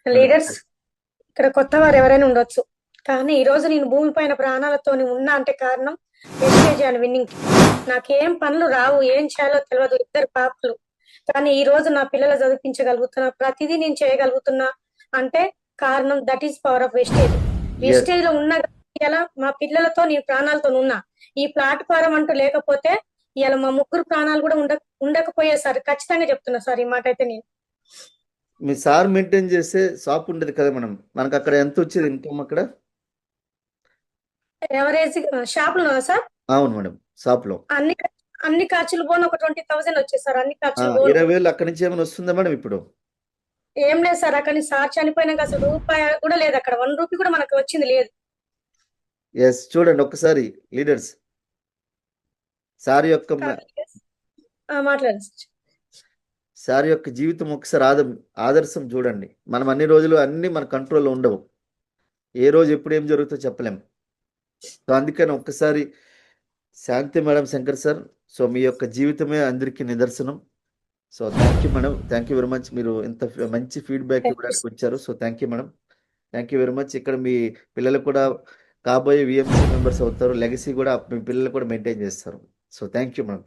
Madam. Leaders ఇక్కడ కొత్త వారు ఎవరైనా ఉండొచ్చు. కానీ ఈ రోజు నేను భూమిపైన ప్రాణాలతోని ఉన్నా అంటే కారణం వెస్టేజ్ అండ్ విన్నింగ్. నాకేం పనులు రావు, ఏం చేయాలో తెలియదు, ఇద్దరు పాపలు. కానీ ఈ రోజు నా పిల్లలు చదివించగలుగుతున్నా, ప్రతిదీ నేను చేయగలుగుతున్నా అంటే కారణం that is power of wastage. Yes wastage లో ఉన్న ఇలా మా పిల్లలతో నేను ప్రాణాలతో ఉన్నా. ఈ ప్లాట్ఫారం అంటూ లేకపోతే ఇలా మా ముగ్గురు ప్రాణాలు కూడా ఉండకపోయే సార్. ఖచ్చితంగా చెప్తున్నా సార్ ఈ మాట అయితే నేను. మీ సార్ మెయింటైన్ చేసే షాప్ ఉండేది కదా మేడం, మనకు అక్కడ ఎంత వచ్చేది ఇన్కమ్ అక్కడ? ఎవరేజ్ షాపులో సార్ అవును మేడం, షాప్లో అన్ని అన్ని ఖర్చులు పోను ఒక 20,000 వచ్చేది సార్. అన్ని ఖర్చులు పోను 20,000 అక్కడి నుంచి ఏమైనా వస్తుందా మేడం ఇప్పుడు? ఏం లేదు సార్. అక్కడ సార్ చనిపోయినాక అసలు రూపాయి కూడా లేదు. అక్కడ 1 రూపీ కూడా మనకు వచ్చింది లేదు. ఎస్, చూడండి ఒక్కసారి లీడర్స్, సార్ యొక్క మాట్లాడండి సార్. సార్ యొక్క జీవితం ఒకసారి ఆదర్శం చూడండి. మనం అన్ని రోజులు అన్ని మన కంట్రోల్లో ఉండవు, ఏ రోజు ఎప్పుడు ఏం జరుగుతుందో చెప్పలేం. సో అందుకని ఒక్కసారి శాంతి మేడం, శంకర్ సార్, సో మీ యొక్క జీవితమే అందరికీ నిదర్శనం. So thank you madam, thank you very much. మీరు ఇంత మంచి ఫీడ్బ్యాక్ ఇవ్వడానికి వచ్చారు. So thank you madam, thank you very much. ఇక్కడ మీ పిల్లలు కూడా కాబోయే విఎంసీ మెంబర్స్ అవుతారు, లెగసీ కూడా మీ పిల్లలు కూడా మెయింటైన్ చేస్తారు. So thank you madam.